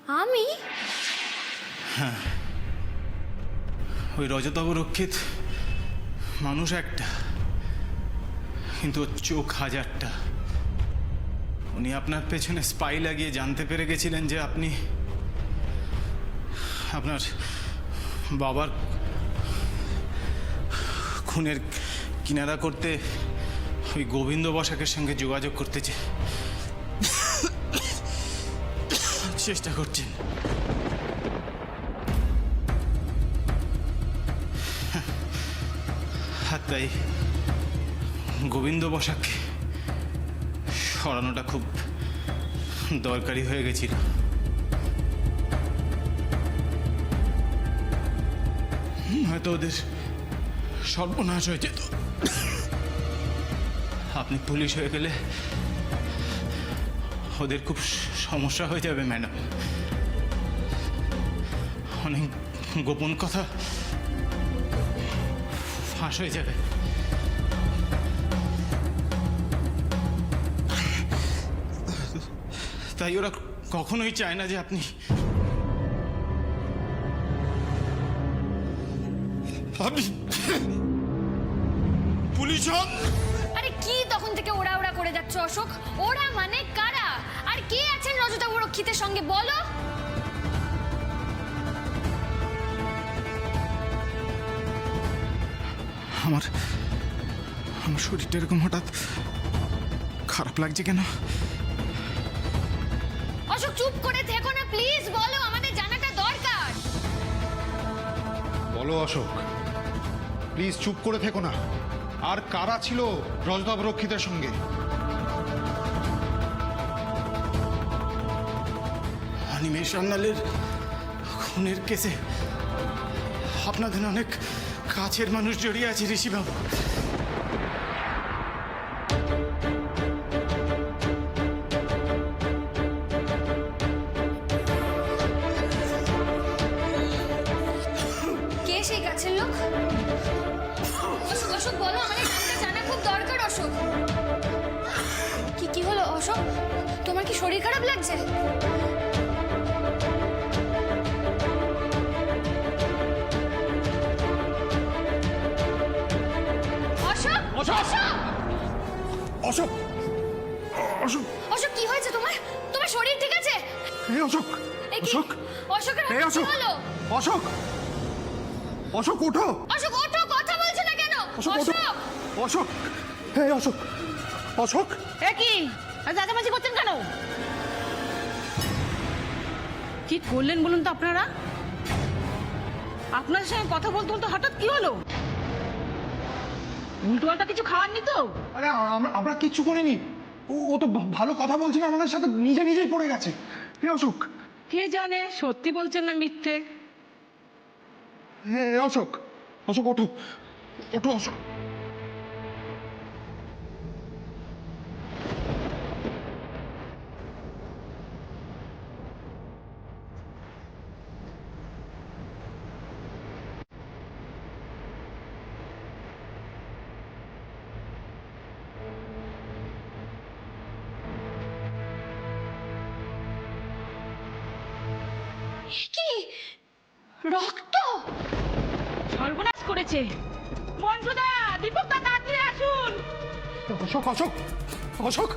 আমি? হ্যাঁ, ওই রজতবাবু রক্ষিত মানুষ একটা, কিন্তু ওর চোখ হাজারটা। উনি আপনার পেছনে স্পাই লাগিয়ে জানতে পেরে গেছিলেন যে আপনি আপনার বাবার খুনের কিনারা করতে ওই গোবিন্দ বসাকের সঙ্গে যোগাযোগ করতে চেষ্টা করছেন। আর তাই গোবিন্দ বসাককে সরানোটা খুব দরকারি হয়ে গেছিল। হয়তো ওদের সর্বনাশ হয়ে যেত। আপনি পুলিশ হয়ে গেলে ওদের খুব সমস্যা হয়ে যাবে ম্যাডাম। অনেক গোপন কথা ফাঁস হয়ে যাবে। তাই ওরা কখনোই চায় না যে আপনি পুলিশ হন। আরে কি তখন থেকে ওরা ওরা করে যাচ্ছ অশোক? ওরা মানে কারা? আর কে আছেন রজতবাবু রক্ষিতের সঙ্গে বলো? আমার শরীরটা এরকম হঠাৎ খারাপ লাগছে কেন? অশোক চুপ করে থেকো না প্লিজ, বলো, আমাদের জানাটা দরকার। বলো অশোক, প্লিজ চুপ করে থেকো না। আর কারা ছিল রজতবাবু রক্ষিতের সঙ্গে? অনিমেষ সান্যালের খুনের কেসে আপনাদের অনেক কাছের মানুষ জড়িয়ে আছে ঋষিবাবু। কে সেই কাছের লোক? অশোক অশোক বলো, আমাদের জানাটা জানা খুব দরকার অশোক। কি হলো অশোক? তোমার কি শরীর খারাপ লাগছে? অশোক অশোক! অশোক অশোক! অশোক! অশোক কি হয়েছে তোমার? তোমার শরীর ঠিক আছে? এই অশোক! এ কি? অশোক! অশোকের এই কি অশোক! হলো? অশোক! অশোক ওঠো! অশোক ওঠো, কথা বলছো না কেন? অশোক ওঠো! অশোক! এই অশোক! অশোক! এ কি চাচামাচি করছেন কেন? কি করলেন বলুন তো আপনারা? আপনার সঙ্গে কথা বলতে বলতে হঠাৎ কি হলো? উল্টোপাল্টা কিছু খাওয়াননি তো? আরে আমরা কিচ্ছু করিনি। ও তো ভালো কথা বলছে না আমাদের সাথে, নিজেই পড়ে গেছে। এই অশোক! কে জানে সত্যি বলছেন না মিথ্যে। এই অশোক! অশোক ওঠো! ওঠো অশোক! কি রক্ত? সর্বনাশ করেছে। মন্টুদা, দীপকদা, তাড়াতাড়ি আসুন। অশোক! অশোক! অশোক!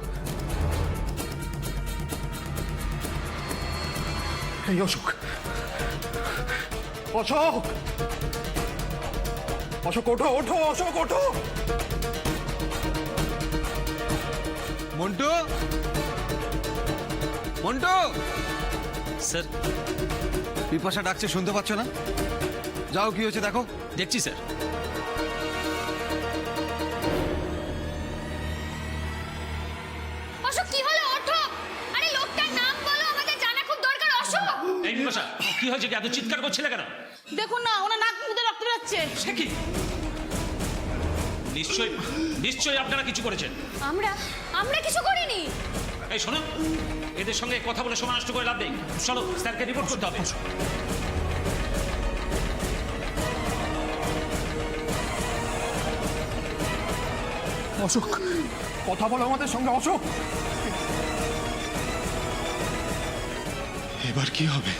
এই অশোক! অশোক! অশোক ওঠো! ওঠো অশোক ওঠো! মন্টু, মন্টু স্যার পিপাসা ডাকছে, শুনতে পাচ্ছ না? যাও, কি হয়েছে দেখো। দেখছি স্যার। অশোক কি হলো? ওঠো! আরে লোকটার নাম বলো, আমাদের জানা খুব দরকার অশোক। এই বিপাশা, কি হয়েছে? কি এত চিৎকার করছিলে কেন? দেখুন না, ওনার নাক মুখে রক্ত বেরোচ্ছে। সে কি? নিশ্চয়ই আপনারা কিছু করেছেন। আমরা কিছু করিনি। এই শোনো, এদের সঙ্গে কথা বলে সময় নষ্ট করে লাভ নেই। চলো, স্যারকে রিপোর্ট করতে হবে। অশোক কথা বলো আমাদের সঙ্গে। অশোক! এবার কি হবে?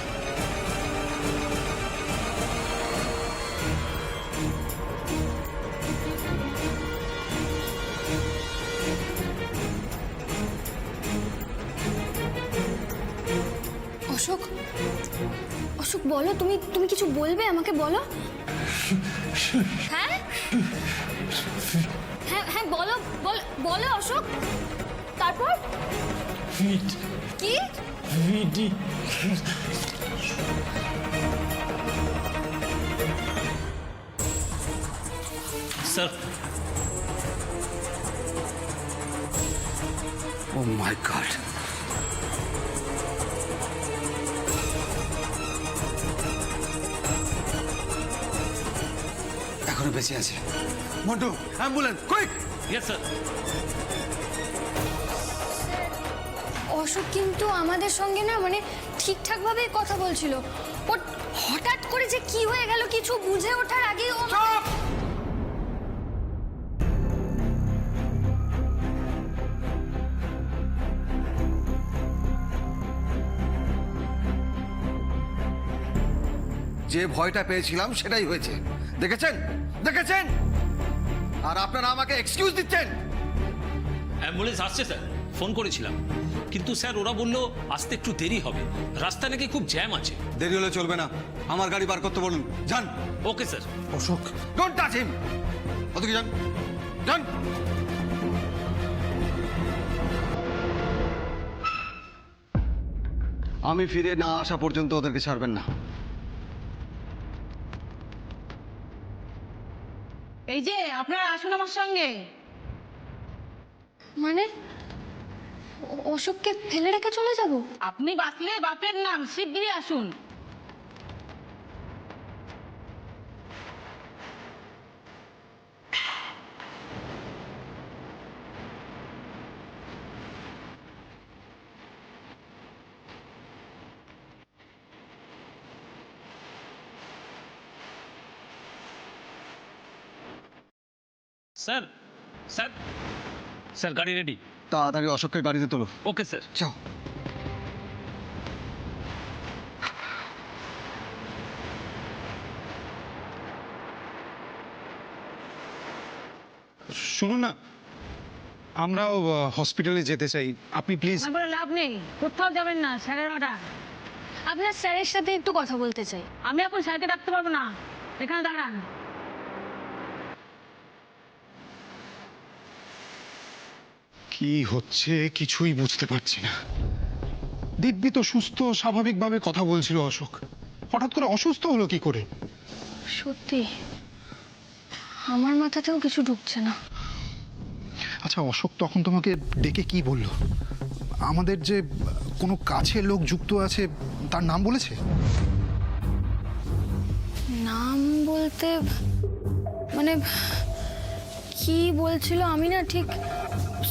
অশোক, অশোক বলো, তুমি তুমি কিছু বলবে আমাকে, বলো। হ্যাঁ হ্যাঁ হ্যাঁ বলো, বলো অশোক। তারপর কি? স্যার ও মাই গড, এখনো বেঁচে আছে। Montu, ambulance quick! Yes sir. Ashok কিন্তু আমাদের সঙ্গে না মানে ঠিকঠাক ভাবে কথা বলছিল। ও হঠাৎ করে যে কি হয়ে গেল কিছু বুঝে ওঠার আগেই ও যে ভয়টা পেয়েছিলাম সেটাই হয়েছে। দেখেছেন, দেখেছেন? আর আপনারা আমাকে এক্সকিউজ দিচ্ছেন। অ্যাম্বুলেন্স আসছে স্যার, ফোন করেছিলাম, কিন্তু স্যার ওরা বললো আসতে একটু দেরি হবে, রাস্তা নাকি খুব জ্যাম আছে। দেরি হলে চলবে না, আমার গাড়ি বার করতে বলুন। যান। Okay sir. Ashok, don't touch him. ওদিকে যান, যান। আমি ফিরে না আসা পর্যন্ত ওদেরকে ছাড়বেন না। এই যে আপনারা আসুন আমার সঙ্গে। মানে অশোককে ফেলে রেখে চলে যাব? আপনি বাঁচলে বাপের নাম, শিগগিরই আসুন। স্যার স্যার স্যার গাড়ি রেডি। তাড়াতাড়ি অশোককে গাড়িতে তোলো। Okay sir. যাও। শুনুন না, আমরাও হসপিটালে যেতে চাই, আপনি প্লিজ। আমার বলে লাভ নেই, কোথাও যাবেন না, স্যারের অর্ডার। আপনার স্যারের সাথে একটু কথা বলতে চাই। আমি এখন স্যারকে ডাকতে পারবো না, এখানে দাঁড়ান। কি হচ্ছে কিছুই বুঝতে পারছি না। দিব্যি তো সুস্থ স্বাভাবিকভাবে কথা বলছিল অশোক, হঠাৎ করে অসুস্থ হলো কি করে? সত্যি আমার মাথাতেও কিছু ঢুকছে না। আচ্ছা, অশোক তখন তোমাকে ডেকে কি বললো? আমাদের যে কোনো কাছের লোক যুক্ত আছে তার নাম বলেছে? নাম বলতে মানে কি বলছিল আমি না ঠিক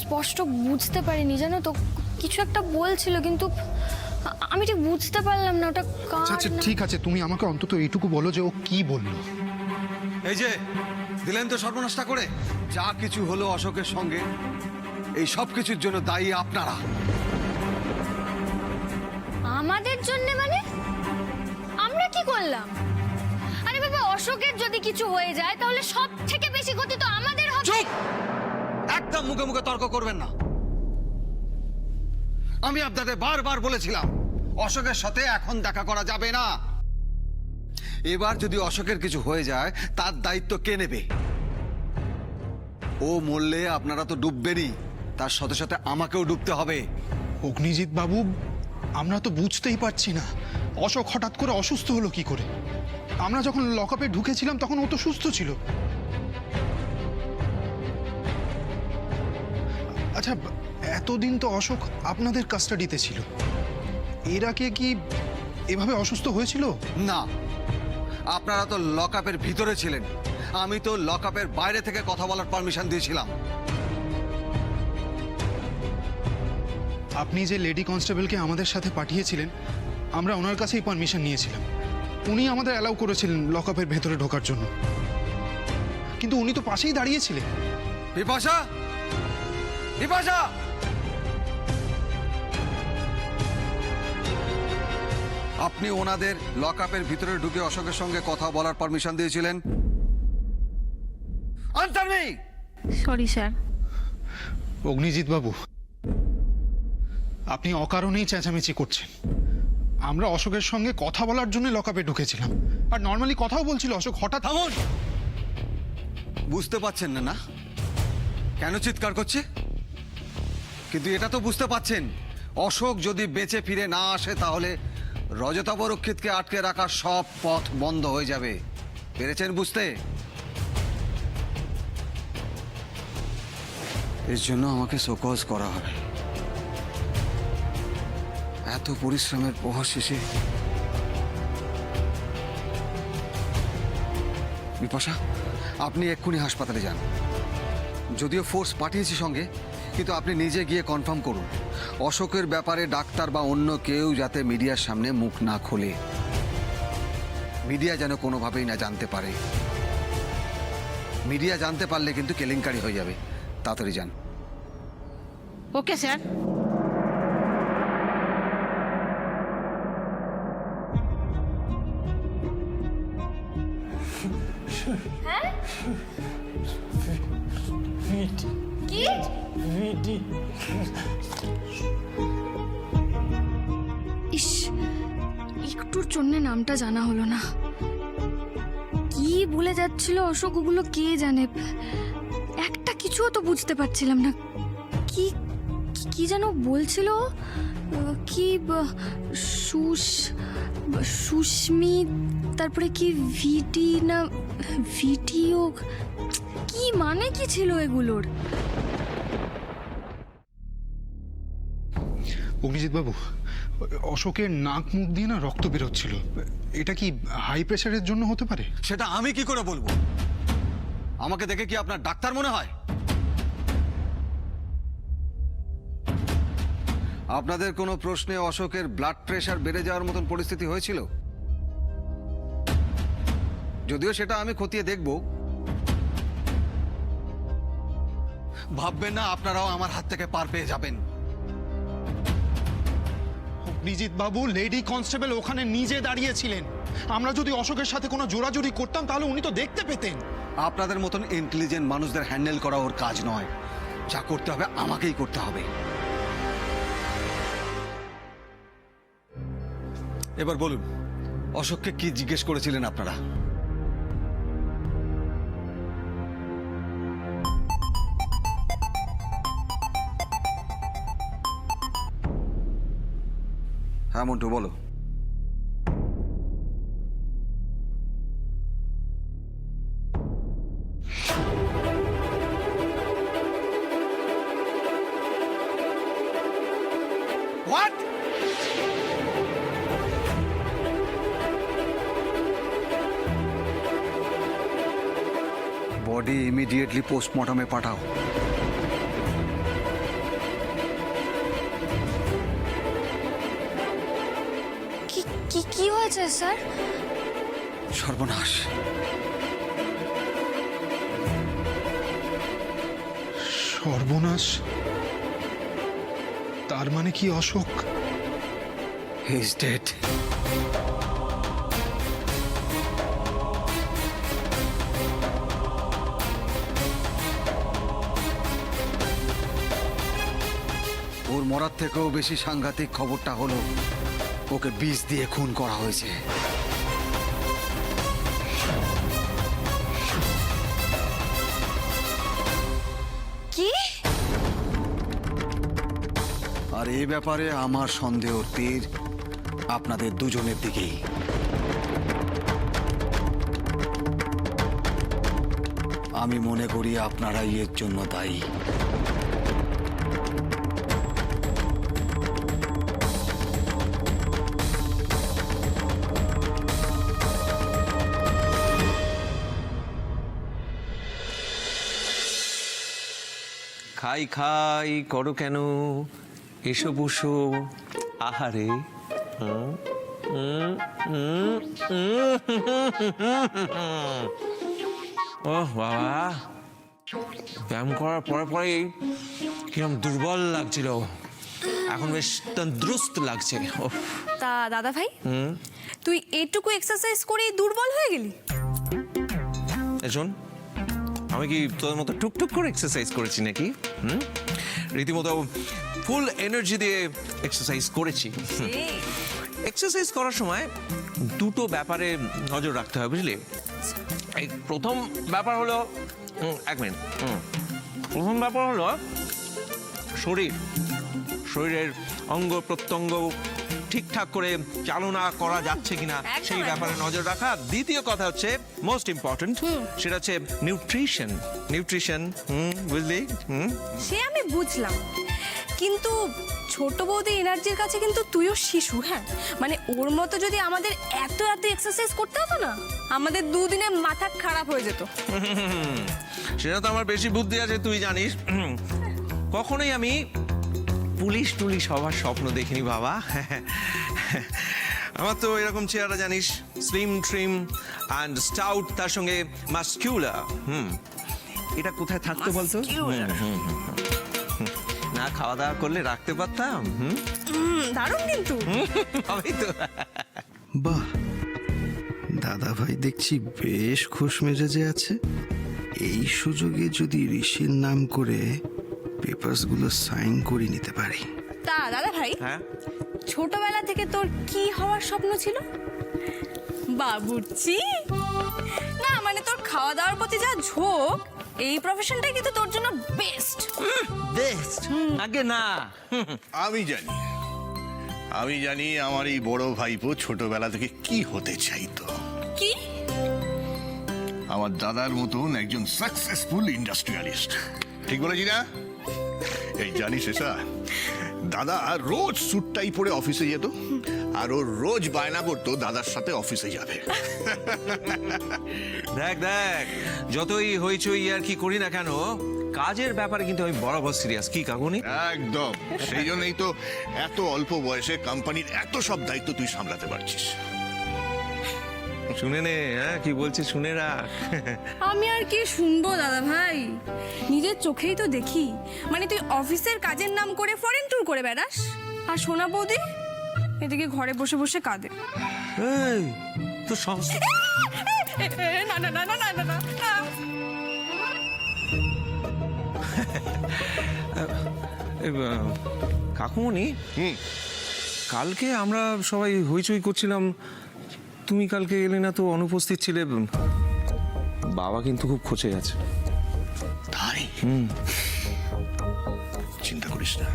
স্পষ্ট বুঝতে পারিনি, জানো তো। কিছু একটা বলছিল কিন্তু আমি ঠিক বুঝতে পারলাম না ওটা কার আচ্ছা নাম। ঠিক আছে, তুমি আমাকে অন্তত এইটুকু বলো যে ও কি বললো। এই যে দিলেন তো সর্বনাশটা করে। যা কিছু হলো অশোকের সঙ্গে, এই সব কিছুর জন্য দায়ী আপনারা। আমাদের জন্য মানে? আমরা কি করলাম? আরে বাবা, অশোকের যদি কিছু হয়ে যায় তাহলে সব থেকে বেশি ক্ষতি তো আমাদের হবে। চুপ! একদম মুখে মুখে তর্ক করবেন না। আমি আপনাদের বারবার বলেছিলাম অশোকের সাথে এখন দেখা করা যাবে না। এবার যদি অশোকের কিছু হয়ে যায় তার দায়িত্ব কে নেবে? ও মরলে আপনারা তো ডুববেনই, তার সাথে সাথে আমাকেও ডুবতে হবে। অগ্নিজিৎ বাবু, আমরা তো বুঝতেই পারছি না অশোক হঠাৎ করে অসুস্থ হলো কি করে। আমরা যখন লকআপে ঢুকেছিলাম তখন ও তো সুস্থ ছিল। আচ্ছা, এতদিন তো অশোক আপনাদের কাস্টাডিতে ছিল, এর আগে কি এভাবে অসুস্থ হয়েছিল? না, আপনারা তো লকআপের ভিতরে ছিলেন, আমি তো লকআপের বাইরে থেকে কথা বলার পারমিশন দিয়েছিলাম। আপনি যে লেডি কনস্টেবলকে আমাদের সাথে পাঠিয়েছিলেন, আমরা ওনার কাছেই পারমিশন নিয়েছিলাম। উনি আমাদের অ্যালাউ করেছিলেন লকআপের ভেতরে ঢোকার জন্য, কিন্তু উনি তো পাশেই দাঁড়িয়েছিলেন। বিপাশা, বিপাশা! আপনি ওনাদের লক আপের ভিতরে ঢুকে অশোকের সঙ্গে কথা বলার পারমিশন দিয়েছিলেন? Answer me. Sorry sir. Agnijit বাবু, আপনি অকারণেই চেঁচামেচি করছেন। আমরা অশোকের সঙ্গে কথা বলার জন্য লকআপে ঢুকেছিলাম, আর নর্মালি কথাও বলছিল। অশোক হঠাৎ থামুন। বুঝতে পারছেন না না কেন চিৎকার করছে? কিন্তু এটা তো বুঝতে পাচ্ছেন, অশোক যদি বেঁচে ফিরে না আসে তাহলে রজতাভ রক্ষিতকে আটকে রাখার সব পথ বন্ধ হয়ে যাবে। পেরেছেন বুঝতে? এর জন্য আমাকে শোকজ করা হবে। এত পরিশ্রমের পর শেষে বিপাশা, আপনি এক্ষুনি হাসপাতালে যান। যদিও ফোর্স পাঠিয়েছি সঙ্গে, কিন্তু আপনি নিজে গিয়ে কনফার্ম করুন অশোকের ব্যাপারে ডাক্তার বা অন্য কেউ যাতে মিডিয়ার সামনে মুখ না খোলে। মিডিয়া যেন কোনোভাবেই না জানতে পারে। মিডিয়া জানতে পারলে কিন্তু কেলেঙ্কারি হয়ে যাবে। তাড়াতাড়ি যান। Okay sir. ইস, একটুর জন্য নামটা জানা হলো না। কি বলে যাচ্ছিল অশোক, ওগুলো কে জানে। একটা কিছুও তো বুঝতে পারছিলাম না। কি কি যেন বলছিল, কি সুস্মি, তারপরে কি ভিটি না ভিডিও, কি মানে কি ছিল এগুলোর? অগ্নিজিৎ বাবু, অশোকের নাক মুখ দিয়ে না রক্ত বেরোচ্ছিল। এটা কি হাই প্রেশারের জন্য হতে পারে? সেটা আমি কি করে বলবো? আমাকে দেখে কি আপনার ডাক্তার মনে হয়? আপনাদের কোনো প্রশ্নে অশোকের ব্লাড প্রেশার বেড়ে যাওয়ার মতন পরিস্থিতি হয়েছিল? যদিও সেটা আমি খতিয়ে দেখব। ভাববেন না আপনারাও আমার হাত থেকে পার পেয়ে যাবেন। অগ্নিজিৎ বাবু, লেডি কনস্টেবল ওখানে নিজে দাঁড়িয়েছিলেন। আমরা যদি অশোকের সাথে কোনো জোরাজুরি করতাম তাহলে উনি তো দেখতে পেতেন। আপনাদের মতন ইন্টেলিজেন্ট মানুষদের হ্যান্ডেল করা ওর কাজ নয়। যা করতে হবে আমাকেই করতে হবে। এবার বলুন, অশোককে কি জিজ্ঞেস করেছিলেন আপনারা? হ্যাঁ মন্টু, বলো। What? বডি ইমিডিয়েটলি পোস্টমর্টমে পাঠাও। কি কি কি হয়েছে স্যার? সর্বনাশ। সর্বনাশ? তার মানে কি অশোক? He is dead. ওর মরার থেকেও বেশি সাংঘাতিক খবরটা হলো ওকে বিষ দিয়ে খুন করা হয়েছে। কি? আর এই ব্যাপারে আমার সন্দেহ তীর আপনাদের দুজনের দিকেই। আমি মনে করি আপনারাই এর জন্য দায়ী। খাই খাই করো কেন, এসো বসো আহারে। ওহ বাবা, ব্যায়াম করার পরে পরেই কিরম দুর্বল লাগছিল। এখন বেশ তন্দুরুস্ত লাগছে। ওফ, তা দাদা ভাই তুই এইটুকু এক্সারসাইজ করেই দুর্বল হয়ে গেলি? শোন, আমি কি তোর মতো টুকটুক করে এক্সারসাইজ করেছি নাকি? রীতিমতো ফুল এনার্জি দিয়ে এক্সারসাইজ করেছি। এক্সারসাইজ করার সময় দুটো ব্যাপারে নজর রাখতে হয়, বুঝলি? এই প্রথম ব্যাপার হলো, এক মিনিট, প্রথম ব্যাপার হলো শরীরের অঙ্গ প্রত্যঙ্গ ঠিকঠাক করে চালনা করা যাচ্ছে কিনা সেই ব্যাপারে নজর রাখা। দ্বিতীয় কথা হচ্ছে মোস্ট ইম্পর্টেন্ট, সেটা হচ্ছে নিউট্রিশন। বুঝলি? সে আমি বুঝলাম, কিন্তু ছোট বৌদি এনার্জির কাছে কিন্তু তুইও শিশু। হ্যাঁ, মানে ওর মতো যদি আমাদের এত এক্সারসাইজ করতে হতো না, আমাদের দুদিনে মাথা খারাপ হয়ে যেত। সেটা তো আমার বেশি বুদ্ধি আছে, তুই জানিস। কখনোই আমি পুলিশ হওয়ার স্বপ্ন দেখিনি বাবা। আমার তো এরকম চেহারা জানিস, স্লিম ট্রিম অ্যান্ড স্টাউট, তার সঙ্গে মাস্কিউলার। এটা কোথায় থাকতো বলতো? না খাওয়া দাওয়া করলে রাখতে পারতাম। দারুণ কিন্তু। আমি তো বাহ, দাদা ভাই দেখছি বেশ খুশ মেজাজে আছে। এই সুযোগে যদি ঋষির নাম করে পেপারসগুলো সাইন করে নিতে পারি। তা দাদা ভাই, হ্যাঁ, ছোটবেলা থেকে তোর কি হওয়ার স্বপ্ন ছিল? বাবুর্চি? না মানে তোর খাওয়া দাওয়ার প্রতি যা ঝোঁক, এই প্রফেশনটাই কিন্তু তোর জন্য বেস্ট। বেস্ট আগে না। আমি জানি আমার এই বড় ভাইপো ছোটবেলা থেকে কি হতে চাইতো। কি? আমার দাদার মতন একজন সাকসেসফুল ইন্ডাস্ট্রিয়ালিস্ট। ঠিক বলেছি না? এই জানিস এসা, দাদা রোজ স্যুটটাই পরে অফিসে যেত, আর ও রোজ বায়না করতো দাদার সাথে অফিসে যাবে। দেখ যতই হইচই আর কি করি না কেন, কাজের ব্যাপারে কিন্তু আমি বরাবর সিরিয়াস। কি কাকুনি? একদম, সেই জন্যই তো এত অল্প বয়সে কোম্পানির এত সব দায়িত্ব তুই সামলাতে পারছিস। শুনে নে, হ্যাঁ কি বলছে শুনে রাখ। আমি আর কি শুনবো দাদা ভাই, নিজের চোখেই তো দেখি। মানে তুই অফিসের কাজের নাম করে ফরেন ট্যুর করে বেড়াস, আর সোনা বৌদি এদিকে ঘরে বসে বসে কাঁদে। এই তো সমস্যা। না না না না না না না। কাকুমণি, কালকে আমরা সবাই হইচই করছিলাম, তুমি কালকে এলে না তো, অনুপস্থিত ছিলে। বাবা কিন্তু খুব খোঁচে গেছে। তাই? চিন্তা করিস না,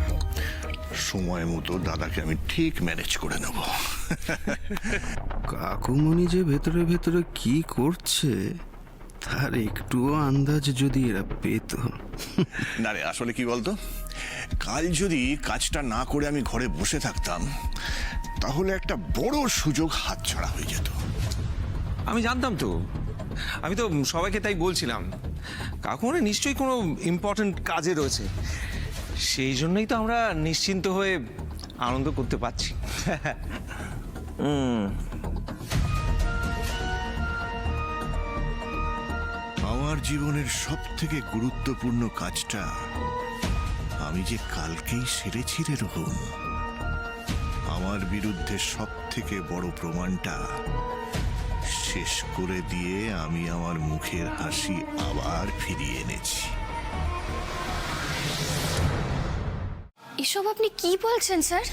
সময় মতো দাদাকে আমি ঠিক ম্যানেজ করে নেব। কাকুমণি যে ভেতরে ভেতরে কি করছে তার একটুও আন্দাজ যদি এরা পেত। না রে, আসলে কি বলতো, কাল যদি কাজটা না করে আমি ঘরে বসে থাকতাম, তাহলে একটা বড় সুযোগ হাতছাড়া হয়ে যেত। আমি জানতাম তো, আমি তো সবাইকে তাই বলছিলাম, কাকুমণি নিশ্চয়ই কোনো ইম্পর্টেন্ট কাজে রয়েছে, সেই জন্যই তো আমরা নিশ্চিন্ত হয়ে আনন্দ করতে পারছি। আমার জীবনের সব থেকে গুরুত্বপূর্ণ কাজটা আমি যে কালকেই সেরেছি রে রোহন। আমার বিরুদ্ধে সব থেকে বড় প্রমাণটা শেষ করে দিয়ে আমি আমার মুখের হাসি আবার ফিরিয়ে এনেছি। এসব আপনি কি বলছেন স্যার?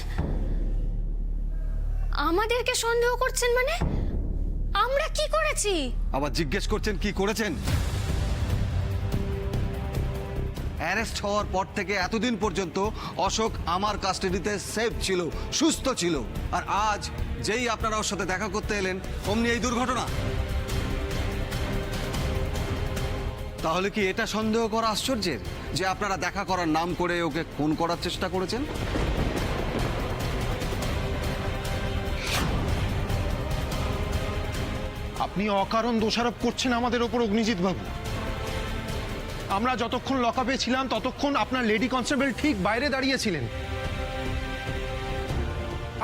আমাদেরকে সন্দেহ করছেন মানে? আমরা কি করেছি? আবার জিজ্ঞেস করছেন কি করেছেন? অ্যারেস্ট হওয়ার পর থেকে এতদিন পর্যন্ত অশোক আমার কাস্টাডিতে সেফ ছিল, সুস্থ ছিল, আর আজ যেই আপনারা ওর সাথে দেখা করতে এলেন অমনি এই দুর্ঘটনা। তাহলে কি এটা সন্দেহ করা আশ্চর্যের যে আপনারা দেখা করার নাম করে ওকে খুন করার চেষ্টা করেছেন? আপনি অকারণ দোষারোপ করছেন আমাদের ওপর অগ্নিজিৎ বাবু। আমরা যতক্ষণ লকআপে ছিলাম ততক্ষণ আপনার লেডি কনস্টেবল ঠিক বাইরে দাঁড়িয়েছিলেন,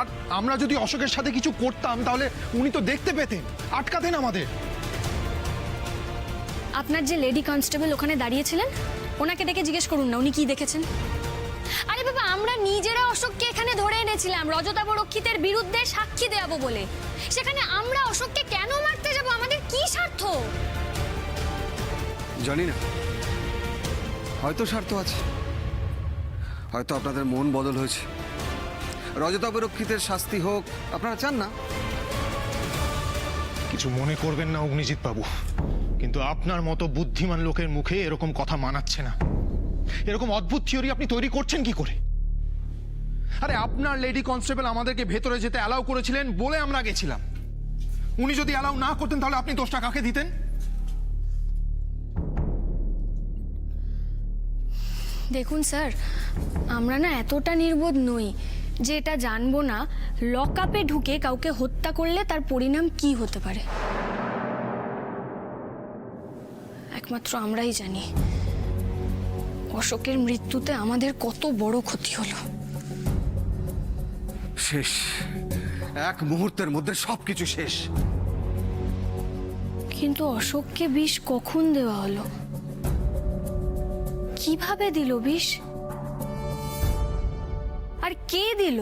আর আমরা যদি অশোকের সাথে কিছু করতাম তাহলে উনি তো দেখতে পেতেন, আটকাতেন আমাদের। আপনার যে লেডি কনস্টেবল ওখানে দাঁড়িয়েছিলেন, ওনাকে ডেকে জিজ্ঞেস করুন না উনি কি দেখেছেন। আরে বাবা, আমরা নিজেরা অশোককে এখানে ধরে এনেছিলাম রজতাবরক্ষিতের বিরুদ্ধে সাক্ষী দেওয়াবো বলে। সেখানে আমরা অশোককে কেন মারতে যাব? আমাদের কি স্বার্থ? জানি না, হয়তো স্বার্থ আছে, হয়তো আপনাদের মন বদল হয়েছে। রজতাবরক্ষিতের শাস্তি হোক আপনারা চান না? কিছু মনে করবেন না অগ্নিজিৎ বাবু, কিন্তু আপনার মতো বুদ্ধিমান লোকের মুখে এরকম কথা মানাচ্ছে না। এরকম অদ্ভুত থিওরি আপনি তৈরি করছেন কি করে? আরে আপনার লেডি কনস্টেবল আমাদেরকে ভেতরে যেতে অ্যালাউ করেছিলেন বলে আমরা গেছিলাম। উনি যদি অ্যালাউ না করতেন তাহলে আপনি দোষটা কাকে দিতেন? দেখুন স্যার, আমরা না এতটা নির্বোধ নই যে এটা জানবো না লকআপে ঢুকে কাউকে হত্যা করলে তার পরিণাম কি হতে পারে। একমাত্র আমরাই জানি অশোকের মৃত্যুতে আমাদের কত বড় ক্ষতি হলো। শেষ, এক মুহূর্তের মধ্যে সবকিছু শেষ। কিন্তু অশোককে বিষ কখন দেওয়া হলো? কিভাবে দিল বিষ? আর কে দিল?